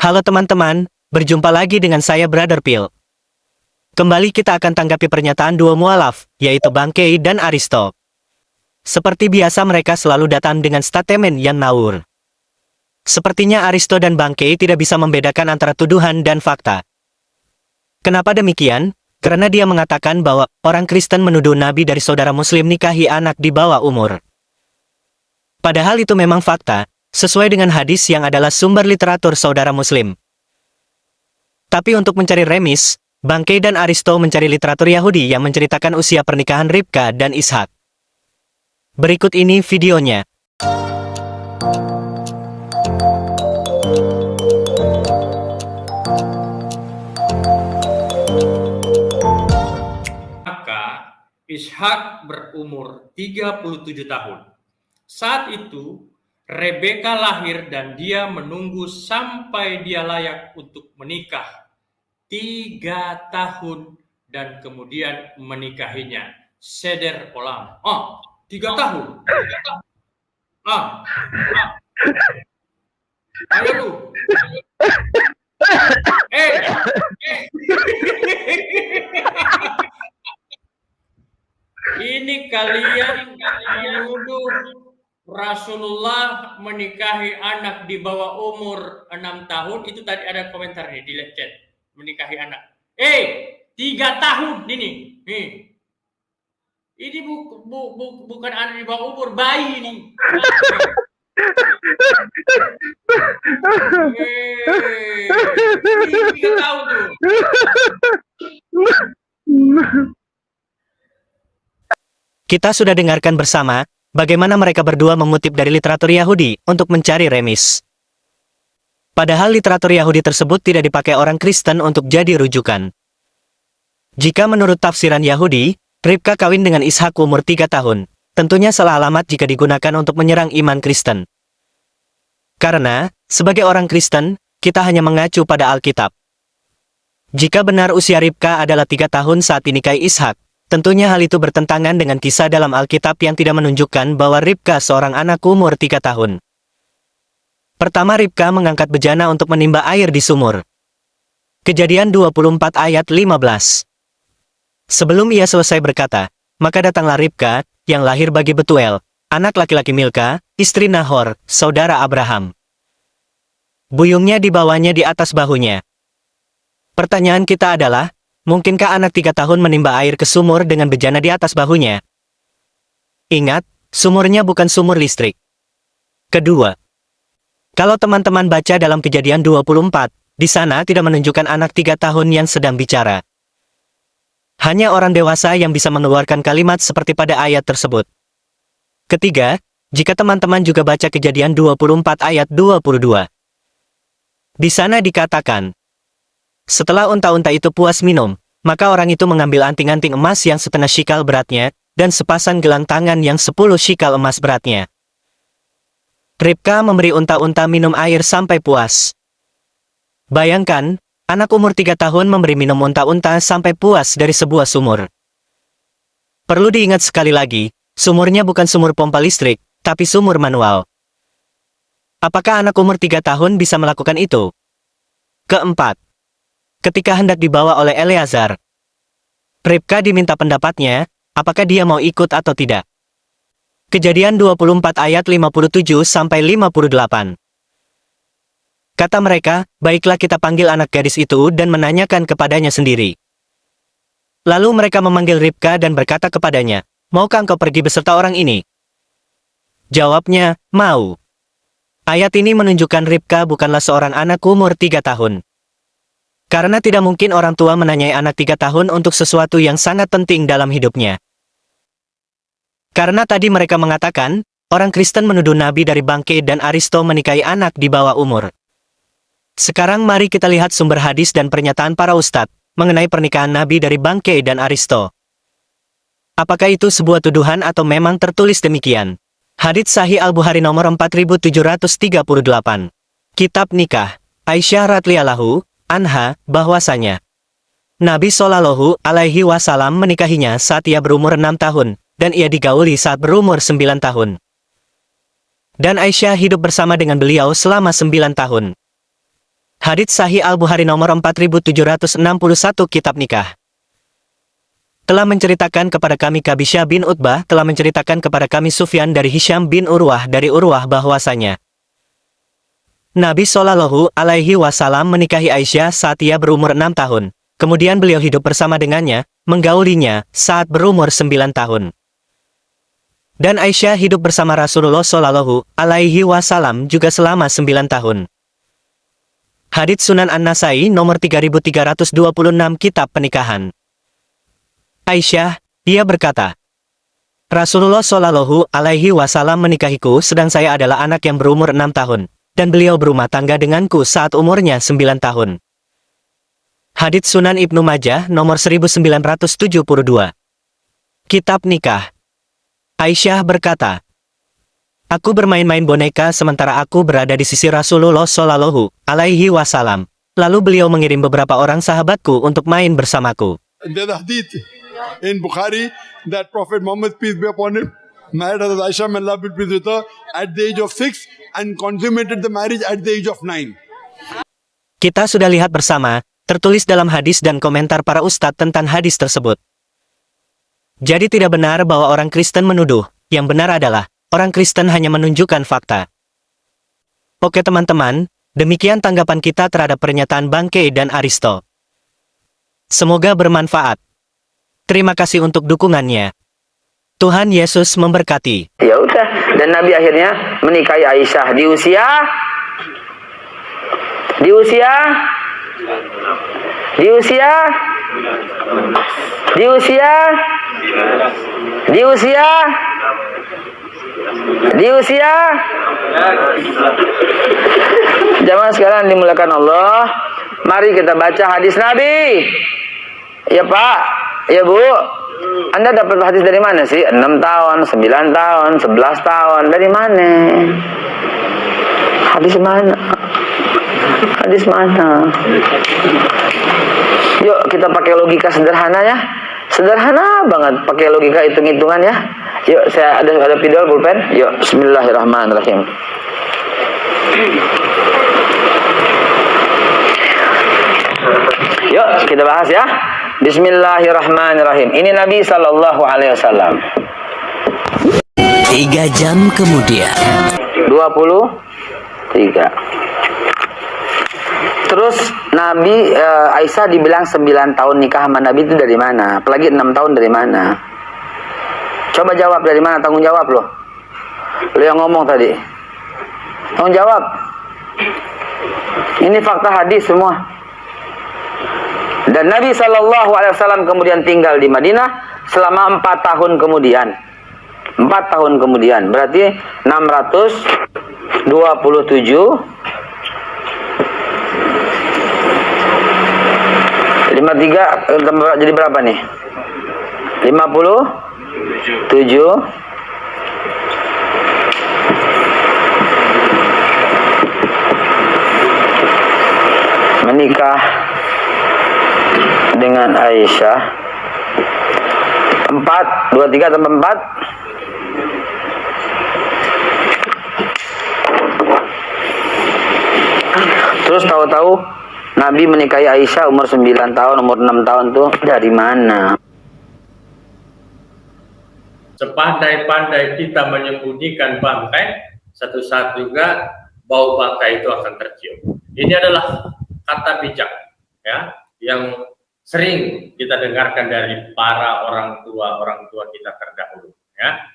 Halo teman-teman, berjumpa lagi dengan saya Brother Phil. Kembali kita akan tanggapi pernyataan dua mualaf, yaitu Bangkei dan Aristo. Seperti biasa mereka selalu datang dengan statement yang ngawur. Sepertinya Aristo dan Bangkei tidak bisa membedakan antara tuduhan dan fakta. Kenapa demikian? Karena dia mengatakan bahwa orang Kristen menuduh Nabi dari saudara Muslim nikahi anak di bawah umur. Padahal itu memang fakta, sesuai dengan hadis yang adalah sumber literatur saudara Muslim. Tapi untuk mencari remis, Bangkei dan Aristo mencari literatur Yahudi yang menceritakan usia pernikahan Ribka dan Ishak. Berikut ini videonya. Maka Ishak berumur 37 tahun. Saat itu Rebeka lahir dan dia menunggu sampai dia layak untuk menikah 3 tahun dan kemudian menikahinya. Seder olam. 3 tahun. Ayo lu. Ini kalian menuduh Rasulullah menikahi anak di bawah umur 6 tahun. Itu tadi ada komentar nih di live chat. Menikahi anak. 3 tahun ini. Nih. Ini bukan anak di bawah umur, bayi nih. Ini 3 tahun tuh. Kita sudah dengarkan bersama bagaimana mereka berdua mengutip dari literatur Yahudi untuk mencari remis. Padahal literatur Yahudi tersebut tidak dipakai orang Kristen untuk jadi rujukan. Jika menurut tafsiran Yahudi, Ribka kawin dengan Ishak umur 3 tahun, tentunya salah alamat jika digunakan untuk menyerang iman Kristen. Karena, sebagai orang Kristen, kita hanya mengacu pada Alkitab. Jika benar usia Ribka adalah 3 tahun saat dinikahi Ishak, tentunya hal itu bertentangan dengan kisah dalam Alkitab yang tidak menunjukkan bahwa Ribka seorang anak umur 3 tahun. Pertama, Ribka mengangkat bejana untuk menimba air di sumur. Kejadian 24 ayat 15. Sebelum ia selesai berkata, maka datanglah Ribka, yang lahir bagi Betuel, anak laki-laki Milka, istri Nahor, saudara Abraham. Buyungnya dibawanya di atas bahunya. Pertanyaan kita adalah, mungkinkah anak 3 tahun menimba air ke sumur dengan bejana di atas bahunya? Ingat, sumurnya bukan sumur listrik. Kedua, kalau teman-teman baca dalam Kejadian 24, di sana tidak menunjukkan anak 3 tahun yang sedang bicara. Hanya orang dewasa yang bisa mengeluarkan kalimat seperti pada ayat tersebut. Ketiga, jika teman-teman juga baca Kejadian 24 ayat 22. Di sana dikatakan, setelah unta-unta itu puas minum, maka orang itu mengambil anting-anting emas yang setengah shikal beratnya, dan sepasang gelang tangan yang 10 shikal emas beratnya. Ribka memberi unta-unta minum air sampai puas. Bayangkan, anak umur 3 tahun memberi minum unta-unta sampai puas dari sebuah sumur. Perlu diingat sekali lagi, sumurnya bukan sumur pompa listrik, tapi sumur manual. Apakah anak umur 3 tahun bisa melakukan itu? Keempat, ketika hendak dibawa oleh Eleazar, Ribka diminta pendapatnya, apakah dia mau ikut atau tidak. Kejadian 24 ayat 57-58. Kata mereka, baiklah kita panggil anak gadis itu dan menanyakan kepadanya sendiri. Lalu mereka memanggil Ribka dan berkata kepadanya, maukah engkau pergi beserta orang ini? Jawabnya, mau. Ayat ini menunjukkan Ribka bukanlah seorang anak umur 3 tahun. Karena tidak mungkin orang tua menanyai anak 3 tahun untuk sesuatu yang sangat penting dalam hidupnya. Karena tadi mereka mengatakan, orang Kristen menuduh Nabi dari Bangkei dan Aristo menikahi anak di bawah umur. Sekarang mari kita lihat sumber hadis dan pernyataan para ustadz mengenai pernikahan Nabi dari Bangkei dan Aristo. Apakah itu sebuah tuduhan atau memang tertulis demikian? Hadits Sahih Al-Bukhari nomor 4738. Kitab Nikah. Aisyah radhiyallahu anha, bahwasanya Nabi Shallallahu alaihi wasallam menikahinya saat ia berumur 6 tahun, dan ia digauli saat berumur 9 tahun. Dan Aisyah hidup bersama dengan beliau selama 9 tahun. Hadits Sahih Al-Bukhari nomor 4761 Kitab Nikah. Telah menceritakan kepada kami Kabisya bin Utbah, telah menceritakan kepada kami Sufyan dari Hisham bin Urwah dari Urwah bahwasanya Nabi Shallallahu Alaihi Wasallam menikahi Aisyah saat ia berumur 6 tahun. Kemudian beliau hidup bersama dengannya, menggaulinya, saat berumur 9 tahun. Dan Aisyah hidup bersama Rasulullah Shallallahu Alaihi Wasallam juga selama 9 tahun. Hadits Sunan An-Nasai nomor 3326 Kitab Pernikahan. Aisyah, dia berkata, Rasulullah Shallallahu Alaihi Wasallam menikahiku sedang saya adalah anak yang berumur 6 tahun, dan beliau berumah tangga denganku saat umurnya 9 tahun. Hadits Sunan Ibnu Majah nomor 1972. Kitab Nikah. Aisyah berkata, aku bermain-main boneka sementara aku berada di sisi Rasulullah Shallallahu Alaihi Wasallam. Lalu beliau mengirim beberapa orang sahabatku untuk main bersamaku. There's a hadith in Bukhari that Prophet Muhammad, peace be upon him, married Hazrat Aisha, may Allah be pleased with her, at the age of 6 and consummated the marriage at the age of 9. Kita sudah lihat bersama, tertulis dalam hadis dan komentar para ustadz tentang hadis tersebut. Jadi tidak benar bahwa orang Kristen menuduh, yang benar adalah, orang Kristen hanya menunjukkan fakta. Oke teman-teman, demikian tanggapan kita terhadap pernyataan Bangke dan Aristo. Semoga bermanfaat. Terima kasih untuk dukungannya. Tuhan Yesus memberkati. Ya udah, dan Nabi akhirnya menikahi Aisyah di usia 9. Jamaah sekarang dimuliakan Allah, mari kita baca hadis Nabi. Ya Pak, ya Bu, Anda dapat hadis dari mana sih? 6 tahun, 9 tahun, 11 tahun, dari mana? Hadis mana? Hadis mana? Yuk kita pakai logika sederhana ya. Sederhana banget, pakai logika hitung-hitungan ya. Yuk, saya ada pidol pulpen. Yuk, bismillahirrahmanirrahim. Yuk, kita bahas ya. Bismillahirrahmanirrahim. Ini Nabi Sallallahu Alaihi Wasallam. 3 jam kemudian. 23. Terus Nabi Aisyah dibilang 9 tahun nikah sama Nabi itu dari mana? Apalagi 6 tahun dari mana? Coba jawab dari mana? Tanggung jawab loh. Lo yang ngomong tadi. Tanggung jawab. Ini fakta hadis semua. Dan Nabi SAW kemudian tinggal di Madinah selama 4 tahun kemudian. 4 tahun kemudian. Berarti 627. 53 jadi berapa nih? 57. Menikah dengan Aisyah 4, 23 tambah 4 terus tahu-tahu Nabi menikahi Aisyah umur 9 tahun, umur 6 tahun tuh dari mana? Sepandai-pandai kita menyembunyikan bangkai, satu saat juga bau bangkai itu akan tercium. Ini adalah kata bijak ya, yang sering kita dengarkan dari para orang tua kita terdahulu ya.